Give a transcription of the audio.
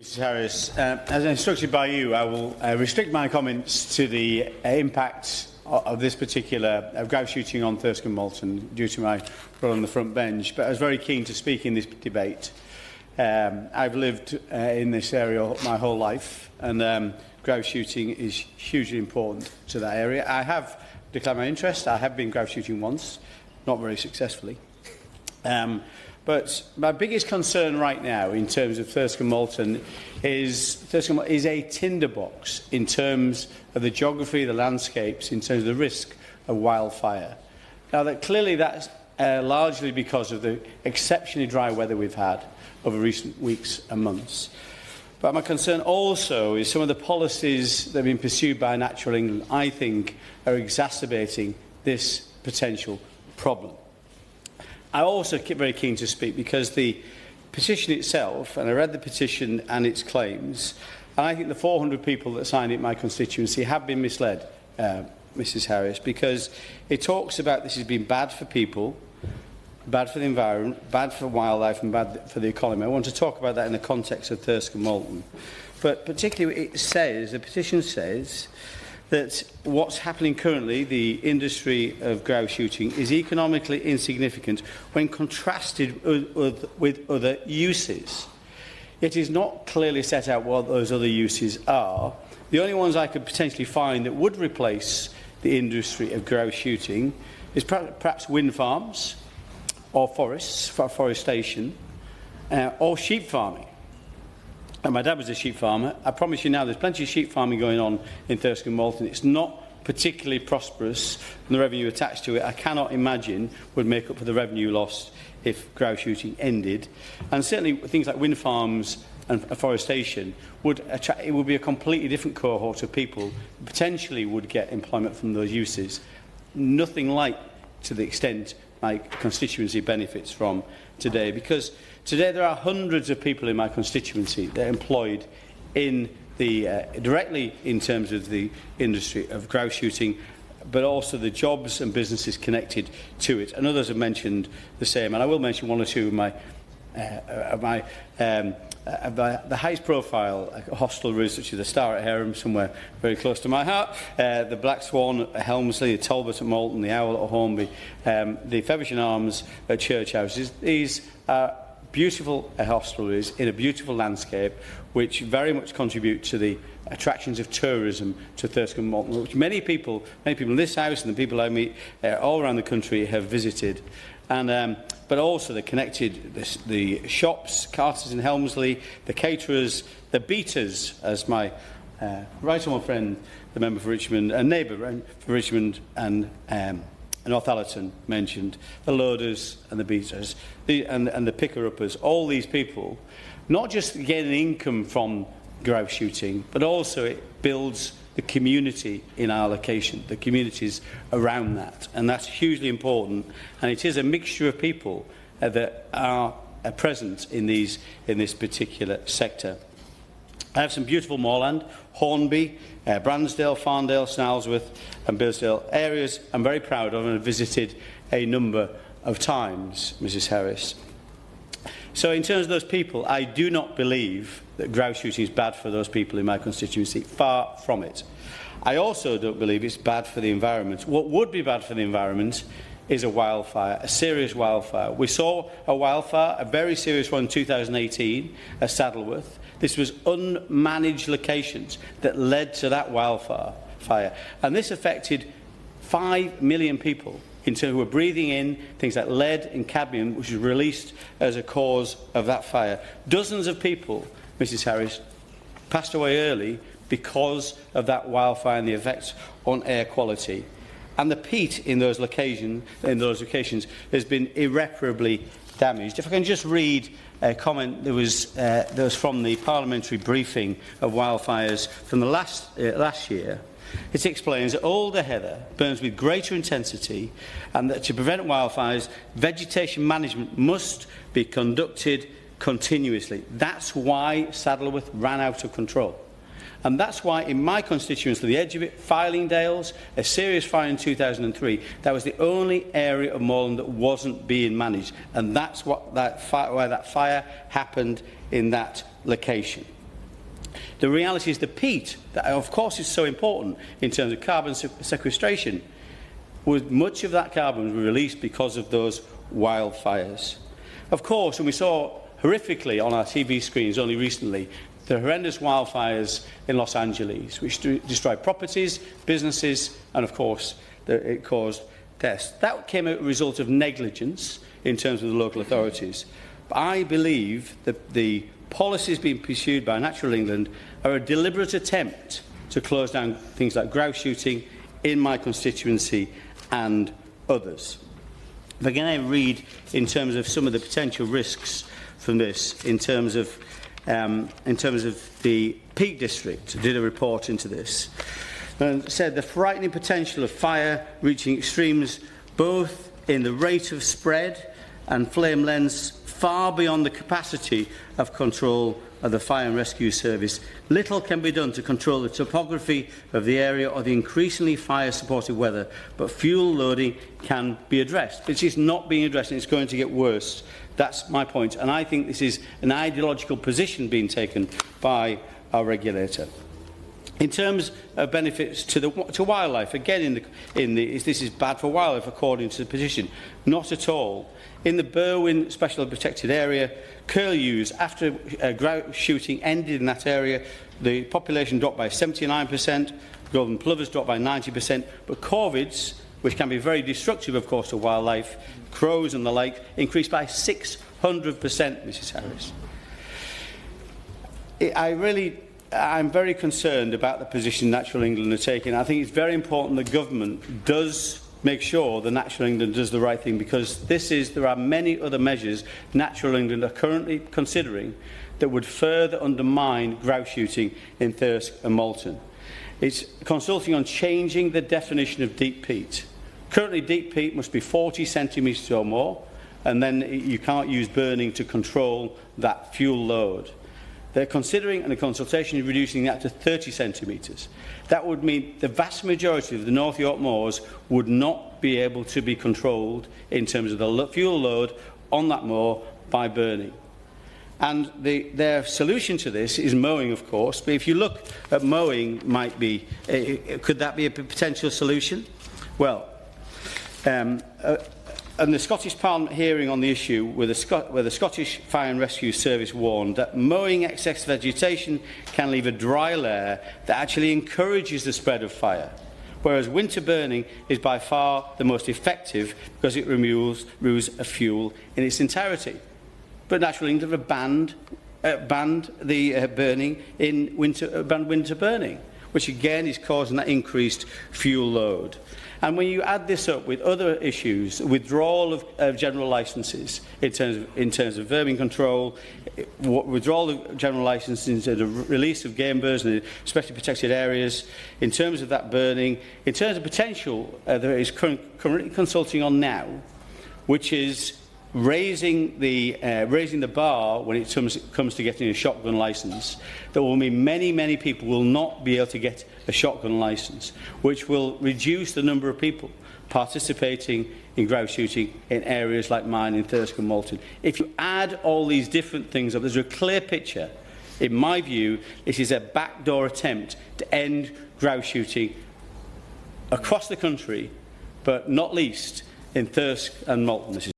Mr Harris, as instructed by you, I will restrict my comments to the impact of this particular grouse shooting on Thirsk and Malton due to my role on the front bench, but I was very keen to speak in this debate. I've lived in this area my whole life, and grouse shooting is hugely important to that area. I have declared my interest. I have been grouse shooting once, not very successfully. But my biggest concern right now in terms of Thirsk and Malton is a tinderbox in terms of the geography, the landscapes, in terms of the risk of wildfire. Now, clearly that's largely because of the exceptionally dry weather we've had over recent weeks and months. But my concern also is some of the policies that have been pursued by Natural England, I think, are exacerbating this potential problem. I'm also very keen to speak because the petition itself, and I read the petition and its claims, and I think the 400 people that signed it in my constituency have been misled, Mrs Harris, because it talks about this has been bad for people, bad for the environment, bad for wildlife and bad for the economy. I want to talk about that in the context of Thirsk and Malton. But particularly the petition says that what's happening currently, the industry of grouse shooting, is economically insignificant when contrasted with other uses. It is not clearly set out what those other uses are. The only ones I could potentially find that would replace the industry of grouse shooting is perhaps wind farms, or forests, for forestation, or sheep farming. And my dad was a sheep farmer. I promise you now there's plenty of sheep farming going on in Thirsk and Malton. It's not particularly prosperous, and the revenue attached to it, I cannot imagine, would make up for the revenue lost if grouse shooting ended. And certainly things like wind farms and afforestation would attract, it would be a completely different cohort of people who potentially would get employment from those uses. Nothing like to the extent my constituency benefits from today, because today there are hundreds of people in my constituency that are employed in the, directly in terms of the industry of grouse shooting, but also the jobs and businesses connected to it. And others have mentioned the same, and I will mention one or two of the highest profile hostelries, such as the Star at Hereham, somewhere very close to my heart, the Black Swan at Helmsley, the Talbot at Malton, the Owl at Hornby, the Feversham Arms at Church Houses. These are beautiful hostelries in a beautiful landscape, which very much contribute to the attractions of tourism to Thirsk and Malton, which many people in this house and the people I meet all around the country have visited. And but also the connected, the shops, carters in Helmsley, the caterers, the beaters, as my right honourable friend, the member for Richmond, and neighbour for Richmond and Northallerton mentioned, the loaders and the beaters, and the picker-uppers, all these people, not just get an income from grouse shooting, but also it builds the community in our location, the communities around that. And that's hugely important. And it is a mixture of people that are present in this particular sector. I have some beautiful moorland, Hornby, Bransdale, Farndale, Snalsworth and Bilsdale areas I'm very proud of and have visited a number of times, Mrs Harris. So in terms of those people, I do not believe that grouse shooting is bad for those people in my constituency. Far from it. I also don't believe it's bad for the environment. What would be bad for the environment is a wildfire, a serious wildfire. We saw a wildfire, a very serious one in 2018 at Saddleworth. This was unmanaged locations that led to that wildfire. And this affected 5 million people who were breathing in things like lead and cadmium, which was released as a cause of that fire. Dozens of people, Mrs Harris, passed away early because of that wildfire and the effects on air quality. And the peat in those locations has been irreparably damaged. If I can just read a comment that was from the parliamentary briefing of wildfires from the last year. It explains that older heather burns with greater intensity and that to prevent wildfires, vegetation management must be conducted continuously. That's why Saddleworth ran out of control. And that's why in my constituency, the edge of it, Fylingdales, a serious fire in 2003, that was the only area of moorland that wasn't being managed. And that's why that fire happened in that location. The reality is the peat, that of course is so important in terms of carbon sequestration, much of that carbon was released because of those wildfires. Of course, and we saw horrifically on our TV screens only recently, the horrendous wildfires in Los Angeles, which destroyed properties, businesses, and of course, it caused deaths. That came as a result of negligence in terms of the local authorities. But I believe that the policies being pursued by Natural England are a deliberate attempt to close down things like grouse shooting in my constituency and others. If I can read in terms of some of the potential risks from this, in terms of the Peak District did a report into this and said the frightening potential of fire reaching extremes both in the rate of spread and flame lengths far beyond the capacity of control of the Fire and Rescue Service. Little can be done to control the topography of the area or the increasingly fire-supported weather, but fuel loading can be addressed. It is not being addressed, and it's going to get worse. That's my point, and I think this is an ideological position being taken by our regulator. In terms of benefits to wildlife, again, this is bad for wildlife according to the position. Not at all. In the Berwyn Special Protected Area, curlews, after grouse shooting ended in that area, the population dropped by 79%, golden plovers dropped by 90%, but corvids, which can be very destructive, of course, to wildlife, crows and the like, increased by 600%, Mrs Harris. I'm very concerned about the position Natural England are taking. I think it's very important the government does make sure that Natural England does the right thing, because there are many other measures Natural England are currently considering that would further undermine grouse shooting in Thirsk and Malton. It's consulting on changing the definition of deep peat. Currently, deep peat must be 40 centimetres or more, and then you can't use burning to control that fuel load. They're considering, and a consultation is reducing that to 30 centimetres. That would mean the vast majority of the North York moors would not be able to be controlled in terms of the fuel load on that moor by burning. And their solution to this is mowing, of course. But if you look at mowing, could that be a potential solution? Well, and the Scottish Parliament hearing on the issue, where the Scottish Fire and Rescue Service warned that mowing excess vegetation can leave a dry layer that actually encourages the spread of fire, whereas winter burning is by far the most effective because it removes a fuel in its entirety. But Natural England have banned the burning in winter burning, which again is causing that increased fuel load. And when you add this up with other issues, withdrawal of general licences in terms of vermin control, withdrawal of general licences, the release of game birds in especially protected areas, in terms of that burning, in terms of potential, there is currently consulting on now, which is raising the bar when it comes to getting a shotgun licence. That will mean many people will not be able to get a shotgun licence, which will reduce the number of people participating in grouse shooting in areas like mine in Thirsk and Malton. If you add all these different things up, there's a clear picture. In my view, this is a backdoor attempt to end grouse shooting across the country, but not least in Thirsk and Malton.